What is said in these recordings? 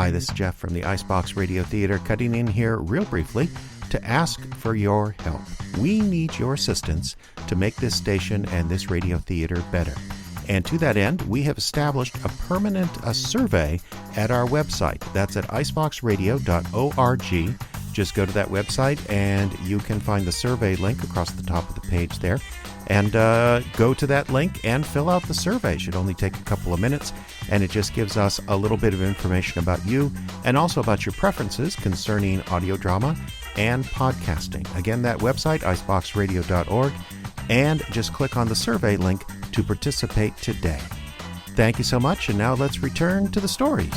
Hi, this is Jeff from the Icebox Radio Theater, cutting in here real briefly to ask for your help. We need your assistance to make this station and this radio theater better. And to that end, we have established a permanent survey at our website. That's at iceboxradio.org. Just go to that website and you can find the survey link across the top of the page there. And go to that link and fill out the survey. It should only take a couple of minutes, and it just gives us a little bit of information about you and also about your preferences concerning audio drama and podcasting. Again, that website, iceboxradio.org, and just click on the survey link to participate today. Thank you so much, and now let's return to the stories.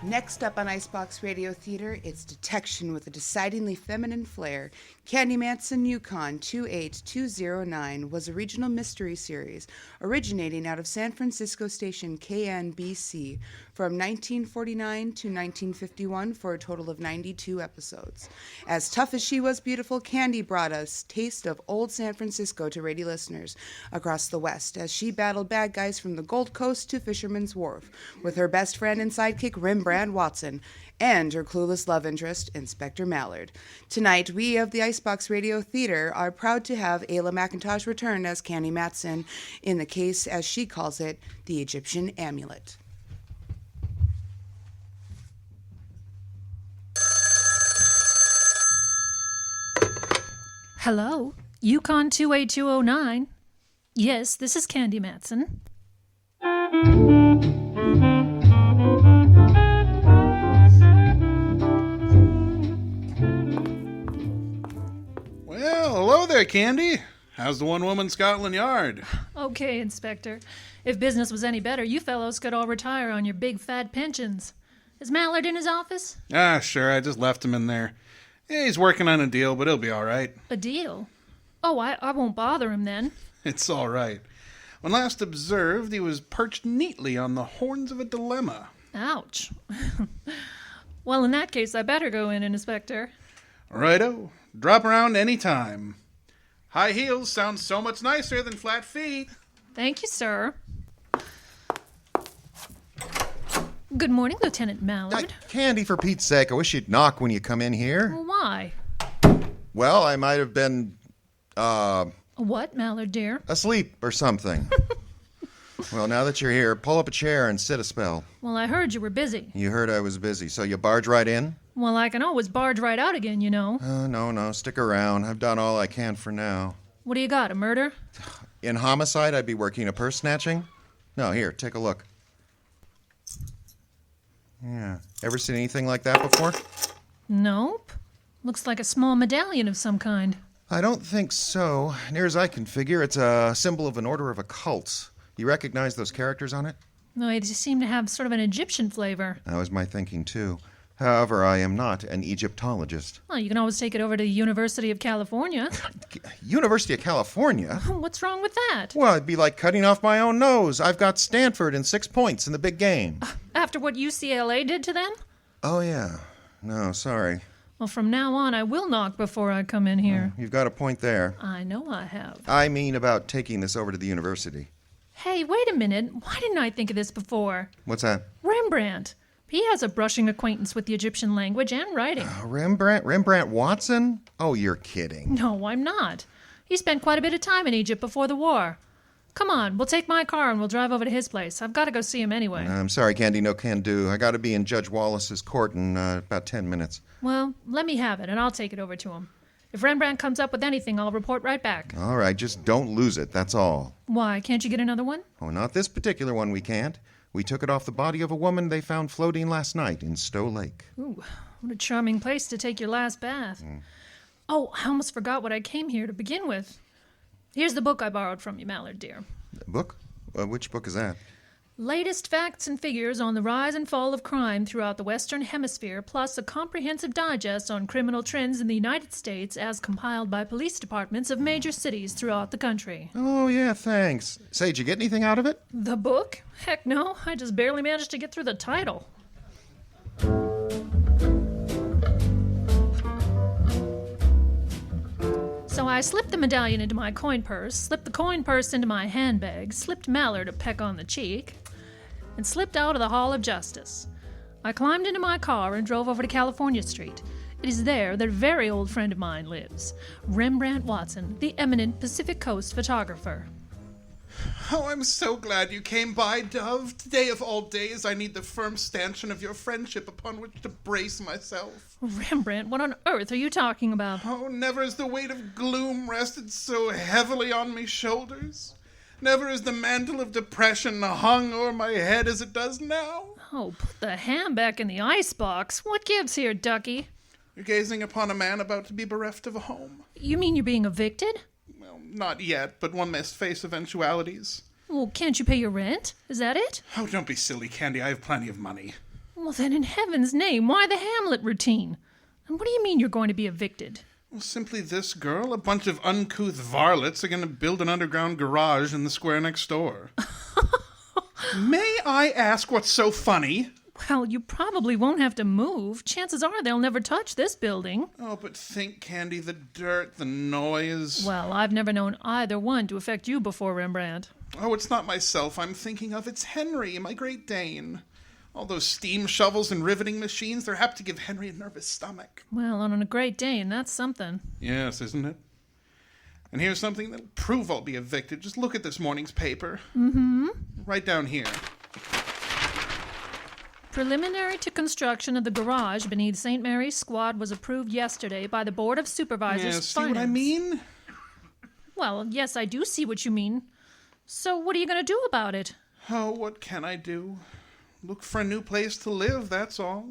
Next up on Icebox Radio Theater, it's Detection with a decidedly feminine flair. Candy Matson Yukon 28209 was a regional mystery series originating out of San Francisco station KNBC from 1949 to 1951 for a total of 92 episodes. As tough as she was beautiful, Candy brought us taste of old San Francisco to radio listeners across the West as she battled bad guys from the Gold Coast to Fisherman's Wharf with her best friend and sidekick Rembrandt Watson and her clueless love interest, Inspector Mallard. Tonight, we of the Icebox Radio Theater are proud to have Alea Mackintosh return as Candy Matson in the case, as she calls it, the Egyptian Amulet. Hello, Yukon 28209. Yes, this is Candy Matson. Well, hello there, Candy. How's the one-woman Scotland Yard? Okay, Inspector. If business was any better, you fellows could all retire on your big fat pensions. Is Mallard in his office? Sure, I just left him in there. Yeah, he's working on a deal, but he'll be all right. A deal? Oh, I won't bother him then. It's all right. When last observed, he was perched neatly on the horns of a dilemma. Ouch. Well, in that case, I better go in, Inspector. Righto. Drop around any time. High heels sound so much nicer than flat feet. Thank you, sir. Good morning, Lieutenant Mallard. Candy, for Pete's sake, I wish you'd knock when you come in here. Well, why? Well, I might have been, What, Mallard, dear? asleep or something. Well, now that you're here, pull up a chair and sit a spell. Well, I heard you were busy. You heard I was busy, so you barge right in? Well, I can always barge right out again, you know. No, stick around. I've done all I can for now. What do you got, a murder? In homicide, I'd be working a purse snatching? No, here, take a look. Yeah. Ever seen anything like that before? Nope. Looks like a small medallion of some kind. I don't think so. Near as I can figure, it's a symbol of an order of occults. You recognize those characters on it? No, they just seem to have sort of an Egyptian flavor. That was my thinking, too. However, I am not an Egyptologist. Well, you can always take it over to the University of California. University of California? What's wrong with that? Well, it'd be like cutting off my own nose. I've got Stanford and 6 points in the big game. After what UCLA did to them? Oh, yeah. No, sorry. Well, from now on, I will knock before I come in here. You've got a point there. I know I have. I mean about taking this over to the university. Hey, wait a minute. Why didn't I think of this before? What's that? Rembrandt. He has a brushing acquaintance with the Egyptian language and writing. Rembrandt Watson? Oh, you're kidding. No, I'm not. He spent quite a bit of time in Egypt before the war. Come on, we'll take my car and we'll drive over to his place. I've got to go see him anyway. I'm sorry, Candy, no can do. I got to be in Judge Wallace's court in about 10 minutes. Well, let me have it and I'll take it over to him. If Rembrandt comes up with anything, I'll report right back. All right, just don't lose it, that's all. Why, can't you get another one? Oh, not this particular one, we can't. We took it off the body of a woman they found floating last night in Stowe Lake. Ooh, what a charming place to take your last bath. Oh, I almost forgot what I came here to begin with. Here's the book I borrowed from you, Mallard, dear. Book? Which book is that? Latest facts and figures on the rise and fall of crime throughout the Western Hemisphere, plus a comprehensive digest on criminal trends in the United States as compiled by police departments of major cities throughout the country. Oh, yeah, thanks. Say, did you get anything out of it? The book? Heck no, I just barely managed to get through the title. So I slipped the medallion into my coin purse, slipped the coin purse into my handbag, slipped Mallard a peck on the cheek, and slipped out of the Hall of Justice. I climbed into my car and drove over to California Street. It is there that a very old friend of mine lives, Rembrandt Watson, the eminent Pacific Coast photographer. Oh, I'm so glad you came by, Dove. Today of all days, I need the firm stanchion of your friendship upon which to brace myself. Rembrandt, what on earth are you talking about? Oh, never has the weight of gloom rested so heavily on me shoulders. Never has the mantle of depression hung o'er my head as it does now. Oh, put the ham back in the icebox. What gives here, Ducky? You're gazing upon a man about to be bereft of a home. You mean you're being evicted? Well, not yet, but one must face eventualities. Well, can't you pay your rent? Is that it? Oh, don't be silly, Candy. I have plenty of money. Well, then in heaven's name, why the Hamlet routine? And what do you mean you're going to be evicted? Well, simply this, girl. A bunch of uncouth varlets are going to build an underground garage in the square next door. May I ask what's so funny? Well, you probably won't have to move. Chances are they'll never touch this building. Oh, but think, Candy, the dirt, the noise. Well, I've never known either one to affect you before, Rembrandt. Oh, it's not myself I'm thinking of. It's Henry, my Great Dane. All those steam shovels and riveting machines, they're apt to give Henry a nervous stomach. Well, on a Great Dane, that's something. Yes, isn't it? And here's something that'll prove I'll be evicted. Just look at this morning's paper. Mm-hmm. Right down here. Preliminary to construction of the garage beneath St. Mary's Squad was approved yesterday by the Board of Supervisors. Yeah, see what I mean? Well, yes, I do see what you mean. So what are you going to do about it? Oh, what can I do? Look for a new place to live, that's all.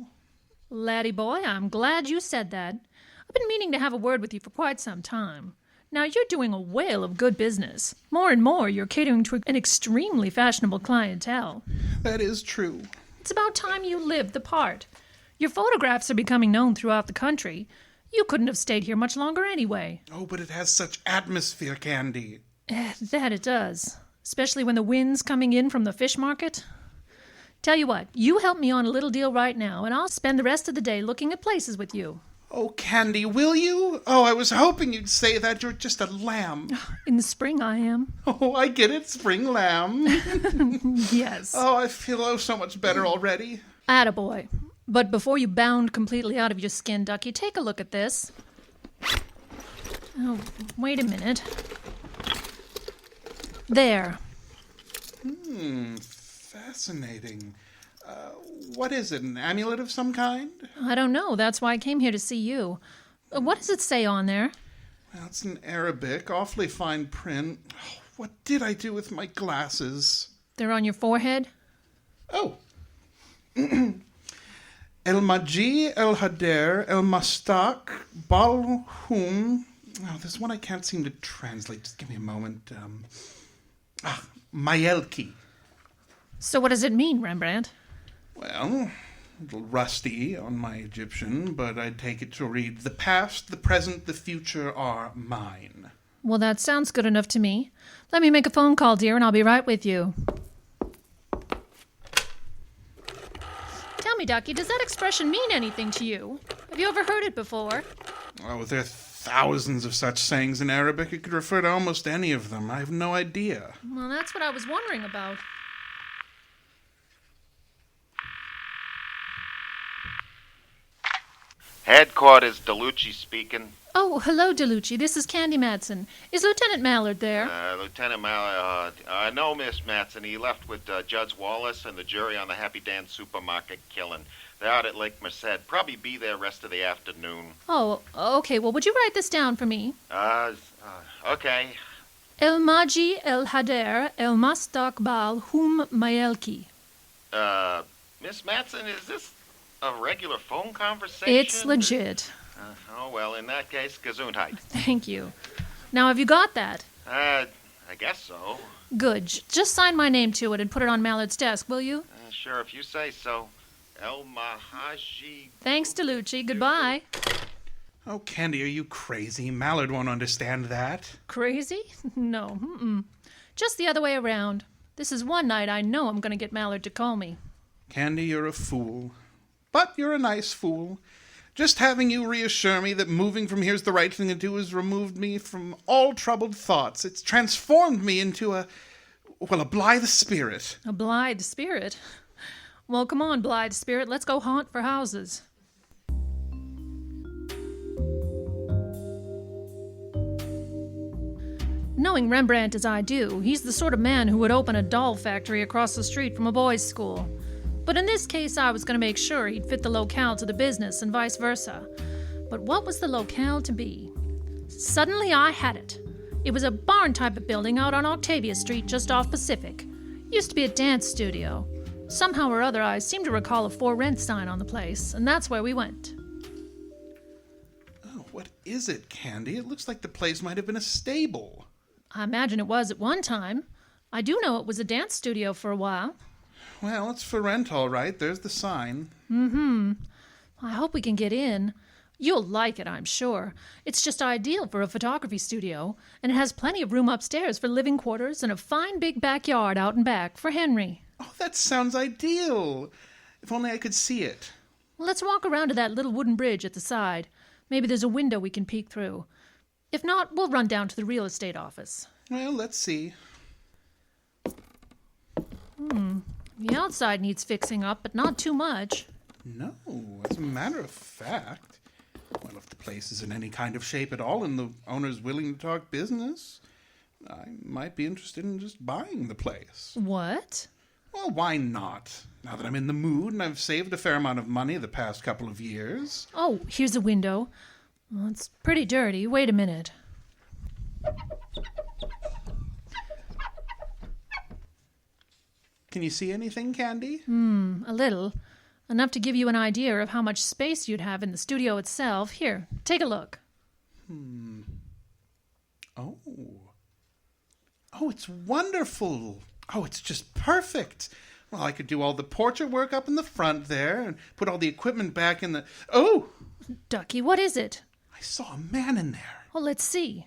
Laddie boy, I'm glad you said that. I've been meaning to have a word with you for quite some time. Now, you're doing a whale of good business. More and more, you're catering to an extremely fashionable clientele. That is true. It's about time you lived the part. Your photographs are becoming known throughout the country. You couldn't have stayed here much longer anyway. Oh, but it has such atmosphere, Candy. That it does. Especially when the wind's coming in from the fish market. Tell you what, you help me on a little deal right now, and I'll spend the rest of the day looking at places with you. Oh, Candy, will you? Oh, I was hoping you'd say that. You're just a lamb. In the spring, I am. Oh, I get it, spring lamb. Yes. Oh, I feel so much better already. Attaboy. But before you bound completely out of your skin, Ducky, take a look at this. Oh, wait a minute. There. Fascinating. What is it, an amulet of some kind? I don't know. That's why I came here to see you. What does it say on there? Well, it's in Arabic, awfully fine print. Oh, what did I do with my glasses? They're on your forehead? Oh. El Maji, El Hader, El Mastak, Bal Hum. Oh, there's one I can't seem to translate. Just give me a moment. Mayelki. So what does it mean, Rembrandt? Well, a little rusty on my Egyptian, but I'd take it to read, the past, the present, the future are mine. Well, that sounds good enough to me. Let me make a phone call, dear, and I'll be right with you. Tell me, Ducky, does that expression mean anything to you? Have you ever heard it before? Oh, there are thousands of such sayings in Arabic. It could refer to almost any of them. I have no idea. Well, that's what I was wondering about. Headquarters, DeLucci speaking. Oh, hello, DeLucci. This is Candy Matson. Is Lieutenant Mallard there? Lieutenant Mallard, no, Miss Matson. He left with Judge Wallace and the jury on the Happy Dan supermarket killing. They're out at Lake Merced. Probably be there rest of the afternoon. Oh, okay. Well, would you write this down for me? Okay. El Maji, El Hader, El Mastakbal, Hum Mayelki. Miss Matson, is this a regular phone conversation? It's legit. Oh, well, in that case, Gesundheit. Thank you. Now, have you got that? I guess so. Good. Just sign my name to it and put it on Mallard's desk, will you? Sure, if you say so. El Mahaji. Thanks, DeLucci. Goodbye. Oh, Candy, are you crazy? Mallard won't understand that. Crazy? No. Just the other way around. This is one night I know I'm going to get Mallard to call me. Candy, you're a fool. But you're a nice fool. Just having you reassure me that moving from here's the right thing to do has removed me from all troubled thoughts. It's transformed me into a blithe spirit. A blithe spirit? Well, come on, blithe spirit, let's go haunt for houses. Knowing Rembrandt as I do, he's the sort of man who would open a doll factory across the street from a boys' school. But in this case, I was going to make sure he'd fit the locale to the business and vice versa. But what was the locale to be? Suddenly I had it. It was a barn type of building out on Octavia Street just off Pacific. Used to be a dance studio. Somehow or other, I seem to recall a for rent sign on the place, and that's where we went. Oh, what is it, Candy? It looks like the place might have been a stable. I imagine it was at one time. I do know it was a dance studio for a while. Well, it's for rent, all right. There's the sign. I hope we can get in. You'll like it, I'm sure. It's just ideal for a photography studio, and it has plenty of room upstairs for living quarters and a fine big backyard out and back for Henry. Oh, that sounds ideal. If only I could see it. Well, let's walk around to that little wooden bridge at the side. Maybe there's a window we can peek through. If not, we'll run down to the real estate office. Well, let's see. The outside needs fixing up, but not too much. No, as a matter of fact. Well, if the place is in any kind of shape at all and the owner's willing to talk business, I might be interested in just buying the place. What? Well, why not? Now that I'm in the mood and I've saved a fair amount of money the past couple of years. Oh, here's a window. Well, it's pretty dirty. Wait a minute. Can you see anything, Candy? A little. Enough to give you an idea of how much space you'd have in the studio itself. Here, take a look. Oh. Oh, it's wonderful. Oh, it's just perfect. Well, I could do all the portrait work up in the front there and put all the equipment back in the... Oh! Ducky, what is it? I saw a man in there. Well, let's see.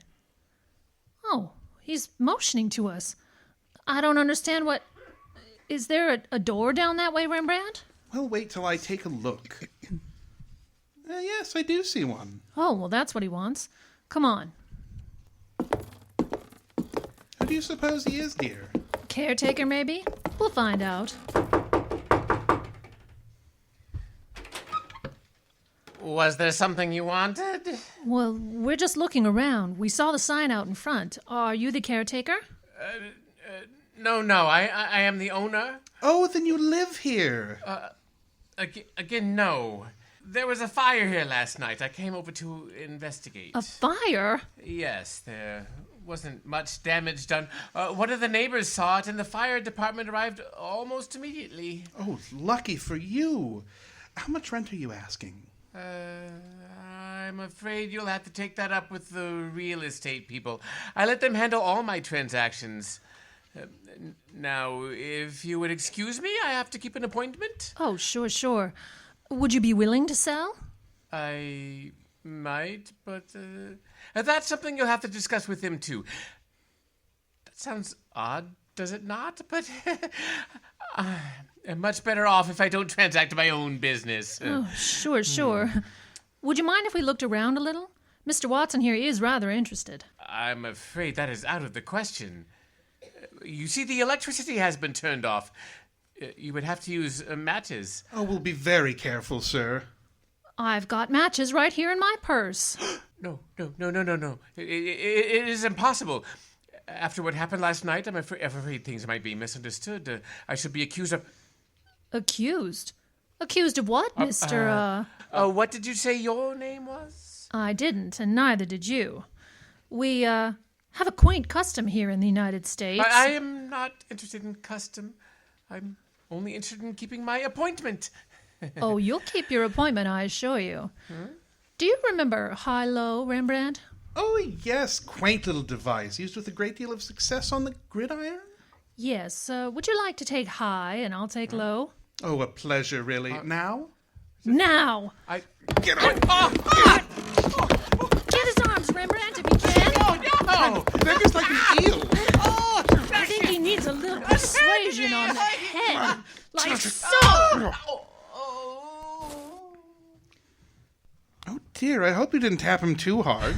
Oh, he's motioning to us. I don't understand what... Is there a door down that way, Rembrandt? Well, wait till I take a look. Yes, I do see one. Oh, well, that's what he wants. Come on. Who do you suppose he is, dear? Caretaker, maybe? We'll find out. Was there something you wanted? Well, we're just looking around. We saw the sign out in front. Are you the caretaker? No, I am the owner. Oh, then you live here. Again, no. There was a fire here last night. I came over to investigate. A fire? Yes, there wasn't much damage done. One of the neighbors saw it, and the fire department arrived almost immediately. Oh, lucky for you. How much rent are you asking? I'm afraid you'll have to take that up with the real estate people. I let them handle all my transactions. Now, if you would excuse me, I have to keep an appointment. Oh, sure. Would you be willing to sell? I might, but that's something you'll have to discuss with him, too. That sounds odd, does it not? But I'm much better off if I don't transact my own business. Oh, sure. Would you mind if we looked around a little? Mr. Watson here is rather interested. I'm afraid that is out of the question. You see, the electricity has been turned off. You would have to use matches. Oh, we'll be very careful, sir. I've got matches right here in my purse. No. It is impossible. After what happened last night, I'm afraid things might be misunderstood. I should be accused of... Accused? Accused of what, Mr. What did you say your name was? I didn't, and neither did you. We, have a quaint custom here in the United States. I am not interested in custom. I'm only interested in keeping my appointment. Oh, you'll keep your appointment, I assure you. Do you remember high-low, Rembrandt? Oh, yes. Quaint little device used with a great deal of success on the gridiron. Yes. Would you like to take high and I'll take low? Oh, a pleasure, really. Now? Now! Get on! Get his arms, Rembrandt, if you can. Oh, they're just like an eel. I think he needs a little persuasion on the head. Like so! dear, I hope you didn't tap him too hard.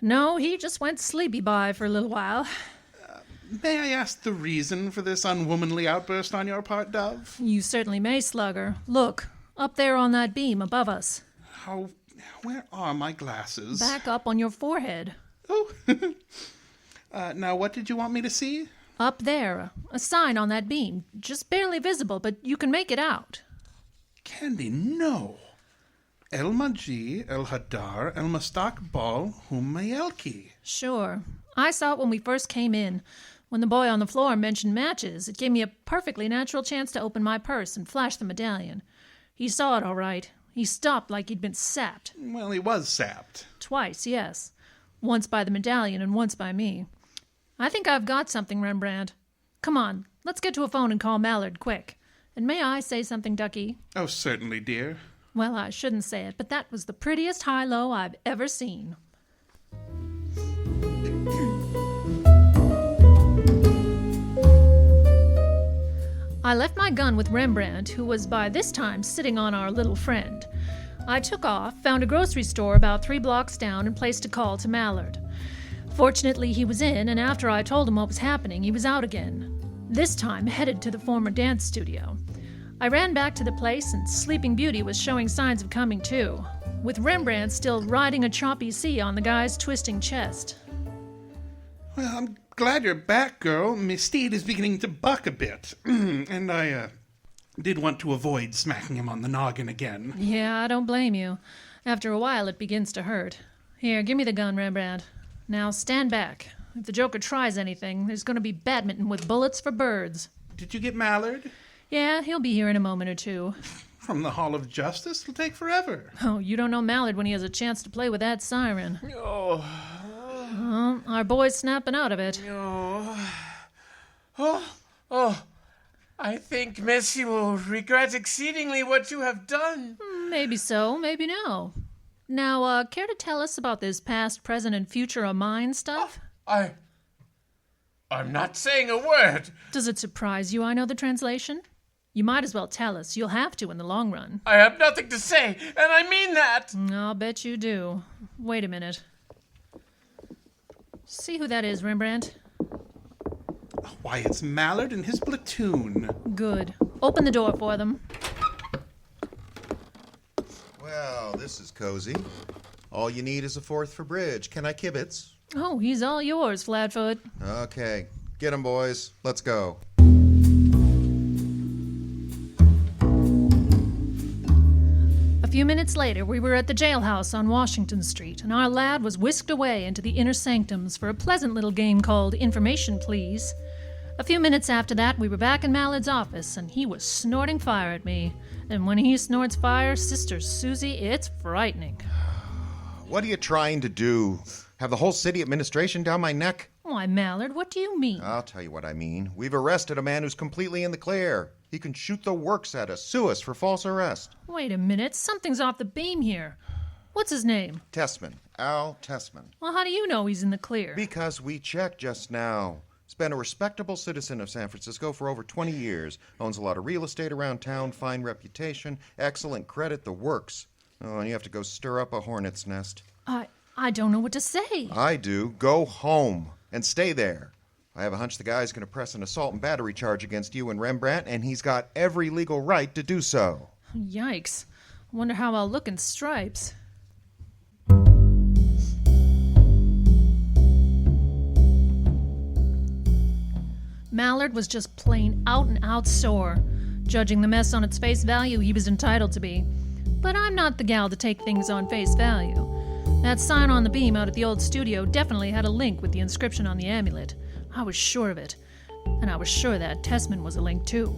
No, he just went sleepy-by for a little while. May I ask the reason for this unwomanly outburst on your part, Dove? You certainly may, Slugger. Look, up there on that beam above us. Oh, where are my glasses? Back up on your forehead. Oh. Now, what did you want me to see? Up there, a sign on that beam. Just barely visible, but you can make it out. Candy, no. El Maji, El Hadar, El Mustak Bal, Humayelki. Sure. I saw it when we first came in. When the boy on the floor mentioned matches, it gave me a perfectly natural chance to open my purse and flash the medallion. He saw it all right. He stopped like he'd been sapped. Well, he was sapped. Twice, yes. Once by the medallion and once by me. I think I've got something, Rembrandt. Come on, let's get to a phone and call Mallard quick. And may I say something, Ducky? Oh, certainly, dear. Well, I shouldn't say it, but that was the prettiest high-low I've ever seen. I left my gun with Rembrandt, who was by this time sitting on our little friend. I took off, found a grocery store about 3 blocks down, and placed a call to Mallard. Fortunately, he was in, and after I told him what was happening, he was out again. This time, headed to the former dance studio. I ran back to the place, and Sleeping Beauty was showing signs of coming too, with Rembrandt still riding a choppy sea on the guy's twisting chest. Well, I'm glad you're back, girl. My steed is beginning to buck a bit. And I did want to avoid smacking him on the noggin again. Yeah, I don't blame you. After a while, it begins to hurt. Here, give me the gun, Rembrandt. Now stand back. If the Joker tries anything, there's going to be badminton with bullets for birds. Did you get Mallard? Yeah, he'll be here in a moment or two. From the Hall of Justice? It'll take forever. Oh, you don't know Mallard when he has a chance to play with that siren. Oh. Well, our boy's snapping out of it. Oh. I think, miss, you will regret exceedingly what you have done. Maybe so, maybe no. Now, care to tell us about this past, present, and future of mine stuff? I'm not saying a word. Does it surprise you I know the translation? You might as well tell us. You'll have to in the long run. I have nothing to say, and I mean that. I'll bet you do. Wait a minute. See who that is, Rembrandt? Why, it's Mallard and his platoon. Good. Open the door for them. Well, this is cozy. All you need is a 4th for bridge. Can I kibitz? Oh, he's all yours, Flatfoot. Okay. Get 'em, boys. Let's go. A few minutes later, we were at the jailhouse on Washington Street, and our lad was whisked away into the inner sanctums for a pleasant little game called Information Please. A few minutes after that, we were back in Mallard's office, and he was snorting fire at me. And when he snorts fire, Sister Susie, it's frightening. What are you trying to do? Have the whole city administration down my neck? Why, Mallard, what do you mean? I'll tell you what I mean. We've arrested a man who's completely in the clear. He can shoot the works at us, sue us for false arrest. Wait a minute, something's off the beam here. What's his name? Tessmon. Al Tessmon. Well, how do you know he's in the clear? Because we checked just now. He's been a respectable citizen of San Francisco for over 20 years. Owns a lot of real estate around town, fine reputation, excellent credit, the works. Oh, and you have to go stir up a hornet's nest. I don't know what to say. I do. Go home and stay there. I have a hunch the guy's going to press an assault and battery charge against you and Rembrandt, and he's got every legal right to do so. Yikes. Wonder how I'll look in stripes. Mallard was just plain out-and-out sore. Judging the mess on its face value, he was entitled to be. But I'm not the gal to take things on face value. That sign on the beam out at the old studio definitely had a link with the inscription on the amulet. I was sure of it. And I was sure that Tessmon was a link too.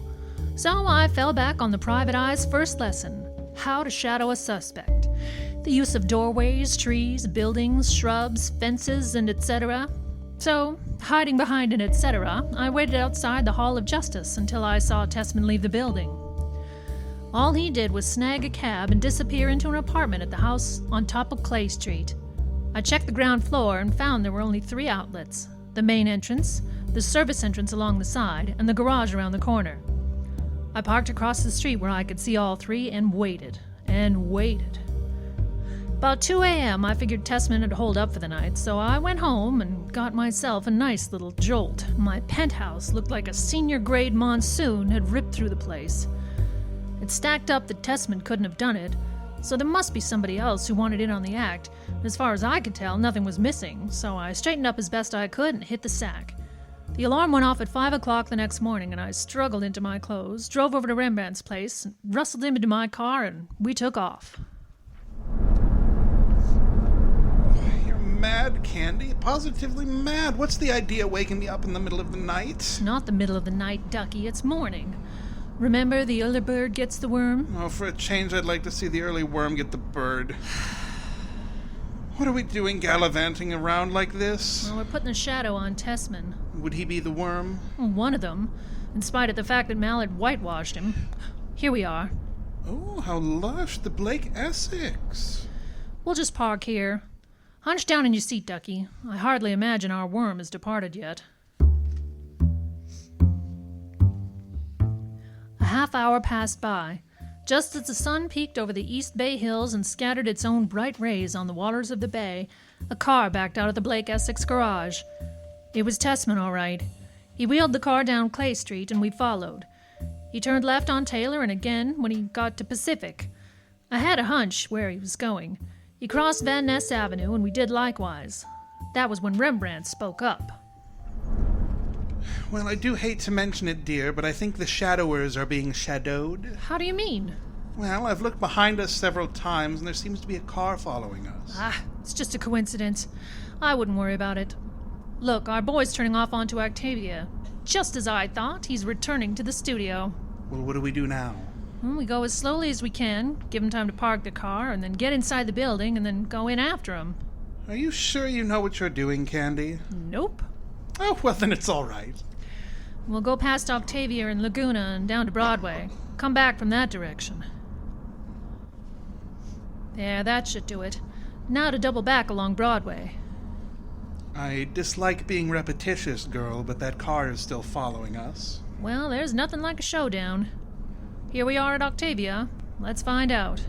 So I fell back on the private eye's first lesson, how to shadow a suspect. The use of doorways, trees, buildings, shrubs, fences, and etc. So, hiding behind an etc., I waited outside the Hall of Justice until I saw Tessmon leave the building. All he did was snag a cab and disappear into an apartment at the house on top of Clay Street. I checked the ground floor and found there were only 3 outlets: the main entrance, the service entrance along the side, and the garage around the corner. I parked across the street where I could see all 3 and waited. About 2 a.m., I figured Tessmon had holed up for the night, so I went home and got myself a nice little jolt. My penthouse looked like a senior-grade monsoon had ripped through the place. It stacked up that Tessmon couldn't have done it, so there must be somebody else who wanted in on the act. As far as I could tell, nothing was missing, so I straightened up as best I could and hit the sack. The alarm went off at 5 o'clock the next morning, and I struggled into my clothes, drove over to Rembrandt's place, rustled him into my car, and we took off. You're mad, Candy. Positively mad. What's the idea waking me up in the middle of the night? It's not the middle of the night, Ducky. It's morning. Remember, the early bird gets the worm? Oh, for a change, I'd like to see the early worm get the bird. What are we doing gallivanting around like this? Well, we're putting a shadow on Tessmon. Would he be the worm? One of them, in spite of the fact that Mallard whitewashed him. Here we are. Oh, how lush. The Blake Essex. We'll just park here. Hunch down in your seat, Ducky. I hardly imagine our worm has departed yet. A half hour passed by. Just as the sun peeked over the East Bay hills and scattered its own bright rays on the waters of the bay, a car backed out of the Blake Essex garage. It was Tessmon, all right. He wheeled the car down Clay Street, and we followed. He turned left on Taylor and again when he got to Pacific. I had a hunch where he was going. He crossed Van Ness Avenue, and we did likewise. That was when Rembrandt spoke up. Well, I do hate to mention it, dear, but I think the shadowers are being shadowed. How do you mean? Well, I've looked behind us several times, and there seems to be a car following us. It's just a coincidence. I wouldn't worry about it. Look, our boy's turning off onto Octavia. Just as I thought, he's returning to the studio. Well, what do we do now? We go as slowly as we can, give him time to park the car, and then get inside the building, and then go in after him. Are you sure you know what you're doing, Candy? Nope. Oh, well, then it's all right. We'll go past Octavia and Laguna and down to Broadway. Come back from that direction. There, that should do it. Now to double back along Broadway. I dislike being repetitious, girl, but that car is still following us. Well, there's nothing like a showdown. Here we are at Octavia. Let's find out.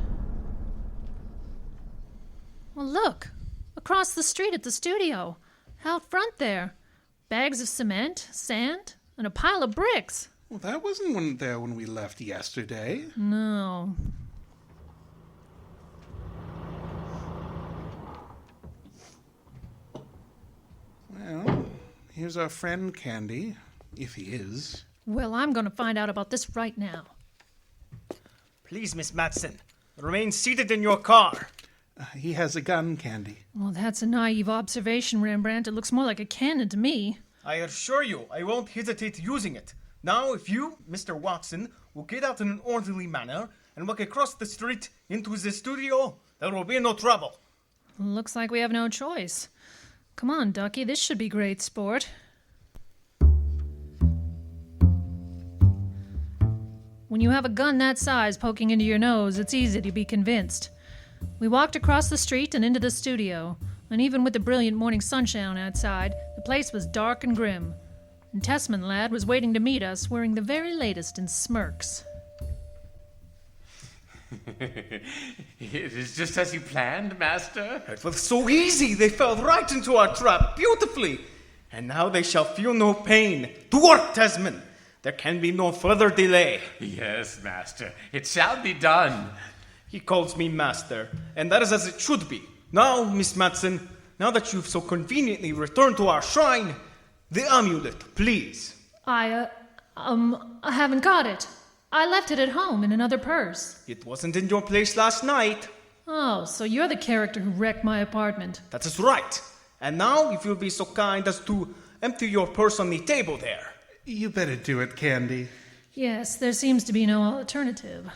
Well, look. Across the street at the studio. Out front there. Bags of cement, sand, and a pile of bricks. Well, that wasn't there when we left yesterday. No. Well, here's our friend Candy, if he is. Well, I'm going to find out about this right now. Please, Miss Matson, remain seated in your car. He has a gun, Candy. Well, that's a naive observation, Rembrandt. It looks more like a cannon to me. I assure you, I won't hesitate using it. Now, if you, Mr. Watson, will get out in an orderly manner and walk across the street into the studio, there will be no trouble. Looks like we have no choice. Come on, Ducky, this should be great sport. When you have a gun that size poking into your nose, it's easy to be convinced. We walked across the street and into the studio, and even with the brilliant morning sunshine outside, the place was dark and grim. And Tessmon lad was waiting to meet us, wearing the very latest in smirks. It is just as you planned, Master. It was so easy, they fell right into our trap beautifully. And now they shall feel no pain. To work, Tessmon! There can be no further delay. Yes, Master. It shall be done. He calls me Master, and that is as it should be. Now, Miss Matson, now that you've so conveniently returned to our shrine, the amulet, please. I haven't got it. I left it at home in another purse. It wasn't in your place last night. Oh, so you're the character who wrecked my apartment. That is right. And now, if you'll be so kind as to empty your purse on the table there. You better do it, Candy. Yes, there seems to be no alternative.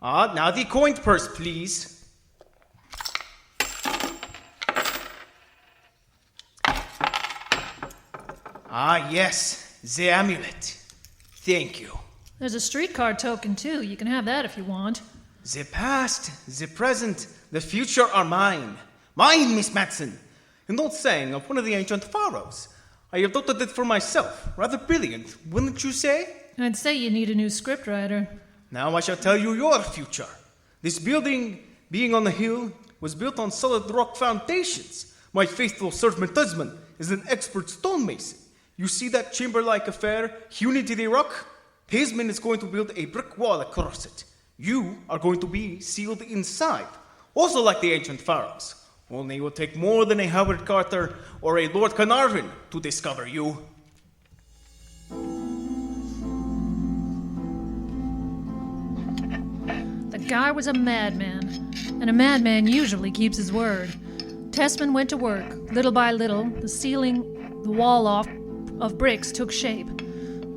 Now the coined purse, please. Yes, the amulet. Thank you. There's a streetcar token, too. You can have that if you want. The past, the present, the future are mine. Mine, Miss Matson. An old saying of one of the ancient pharaohs. I adopted it for myself. Rather brilliant, wouldn't you say? I'd say you need a new scriptwriter. Now I shall tell you your future. This building, being on the hill, was built on solid rock foundations. My faithful servant Tessmon is an expert stonemason. You see that chamber-like affair hewn into the rock? Tessmon is going to build a brick wall across it. You are going to be sealed inside, also like the ancient pharaohs. Only it will take more than a Howard Carter or a Lord Carnarvon to discover you. The guy was a madman, and a madman usually keeps his word. Tessmon went to work. Little by little, the wall of bricks took shape.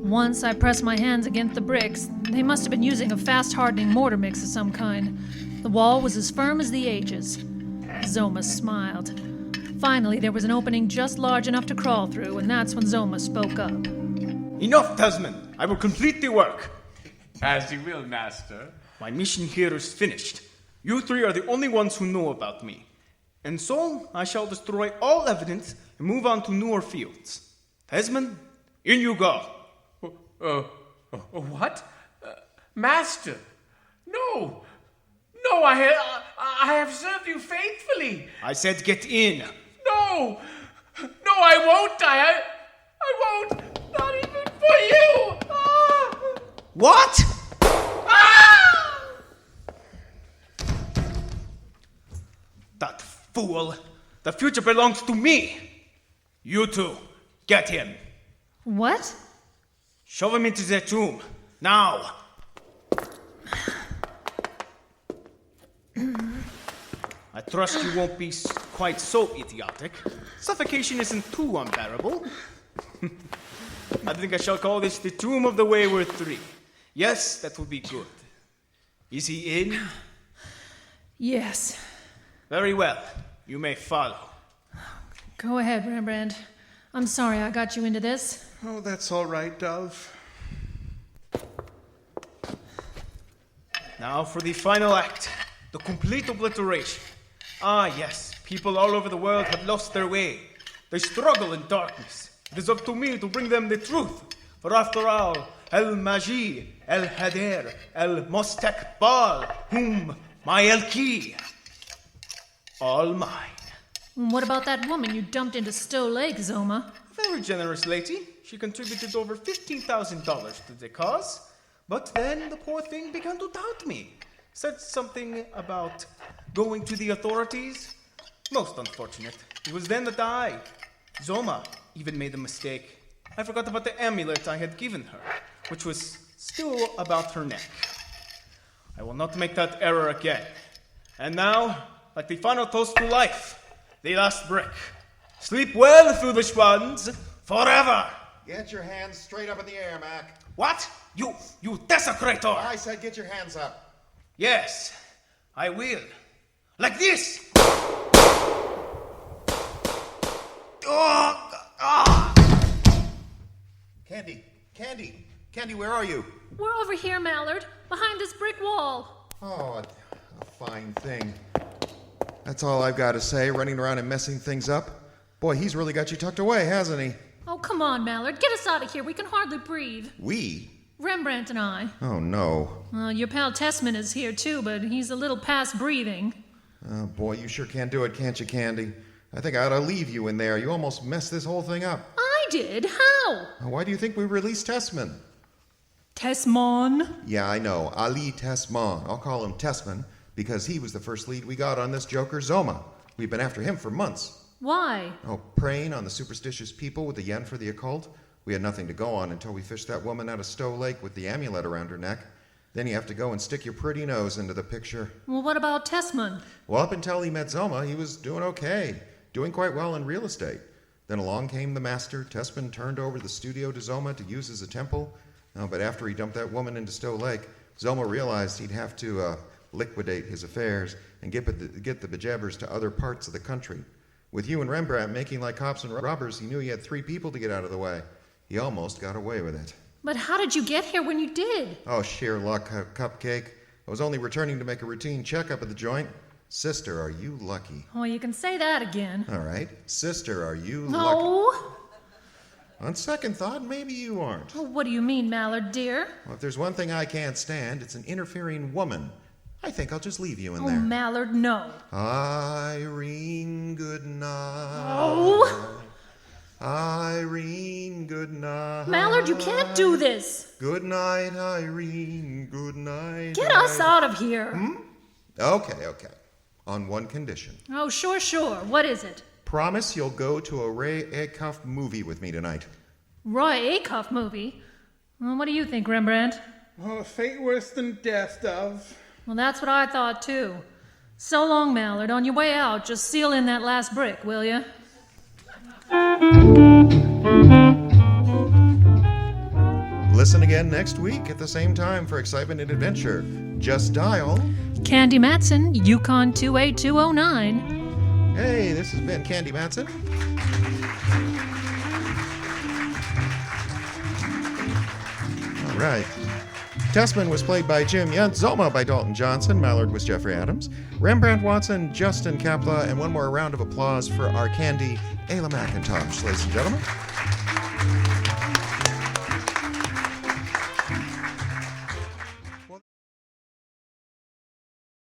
Once I pressed my hands against the bricks. They must have been using a fast-hardening mortar mix of some kind. The wall was as firm as the ages. Zoma smiled. Finally, there was an opening just large enough to crawl through, and that's when Zoma spoke up. Enough, Tessmon. I will complete the work. As you will, Master. My mission here is finished. You three are the only ones who know about me. And so, I shall destroy all evidence and move on to newer fields. Tessmon, in you go. What? Master? No! No, I have served you faithfully. I said get in. No! No, I won't. I won't. Not even for you. Ah! What? Ah! That fool. The future belongs to me. You two, get him. What? Shove him into the tomb. Now. I trust you won't be quite so idiotic. Suffocation isn't too unbearable. I think I shall call this the Tomb of the Wayward Three. Yes, that would be good. Is he in? Yes. Very well. You may follow. Go ahead, Rembrandt. I'm sorry I got you into this. Oh, that's all right, Dove. Now for the final act. The complete obliteration. Ah, yes. People all over the world have lost their way. They struggle in darkness. It is up to me to bring them the truth. For after all, El Magi, El Hader, El Mostakbal, Hum, my El Ki. All mine. What about that woman you dumped into Stowe Lake, Zoma? Very generous lady. She contributed over $15,000 to the cause. But then the poor thing began to doubt me. Said something about going to the authorities. Most unfortunate. It was then that Zoma, even made a mistake. I forgot about the amulet I had given her, which was still about her neck. I will not make that error again. And now, like the final toast to life, the last brick. Sleep well, foolish ones, forever! Get your hands straight up in the air, Mac. What? You desecrator! I said get your hands up. Yes, I will. Like this! Candy, where are you? We're over here, Mallard, behind this brick wall. Oh, a fine thing. That's all I've got to say, running around and messing things up. Boy, he's really got you tucked away, hasn't he? Oh, come on, Mallard. Get us out of here. We can hardly breathe. We? Rembrandt and I. Oh, no. Your pal Tessmon is here, too, but he's a little past breathing. Oh, boy, you sure can do it, can't you, Candy? I think I ought to leave you in there. You almost messed this whole thing up. I did? How? Why do you think we released Tessmon? Tessmon? Yeah, I know. Ali Tessmon. I'll call him Tessmon because he was the first lead we got on this joker, Zoma. We've been after him for months. Why? Oh, preying on the superstitious people with the yen for the occult. We had nothing to go on until we fished that woman out of Stowe Lake with the amulet around her neck. Then you have to go and stick your pretty nose into the picture. Well, what about Tessmon? Well, up until he met Zoma, he was doing okay. Doing quite well in real estate. Then along came the master. Tessmon turned over the studio to Zoma to use as a temple. But after he dumped that woman into Stowe Lake, Zoma realized he'd have to liquidate his affairs and get the bejabbers to other parts of the country. With you and Rembrandt making like cops and robbers, he knew he had 3 people to get out of the way. He almost got away with it. But how did you get here when you did? Oh, sheer luck, Cupcake. I was only returning to make a routine checkup at the joint. Sister, are you lucky? Oh, you can say that again. All right. Sister, are you lucky? No. On second thought, maybe you aren't. Well, what do you mean, Mallard, dear? Well, if there's one thing I can't stand, it's an interfering woman. I think I'll just leave you in there. Mallard, no. Irene, good night. Oh! Irene, good night. Mallard, you can't do this. Good night, Irene, good night. Get us out of here. Okay. On one condition. Oh, sure. What is it? Promise you'll go to a Ray Acuff movie with me tonight. Roy Acuff movie? Well, what do you think, Rembrandt? Oh, fate worse than death, Dove. Well, that's what I thought, too. So long, Mallard. On your way out, just seal in that last brick, will you? Listen again next week at the same time for excitement and adventure. Just dial... Candy Matson, Yukon 28209. Hey, this has been Candy Matson. All right. Tessmon was played by Jim Yount, Zoma by Dalton Johnson, Mallard was Jeffrey Adams, Rembrandt Watson, Justin Kapla, and one more round of applause for our Candy, Ayla Mackintosh, ladies and gentlemen.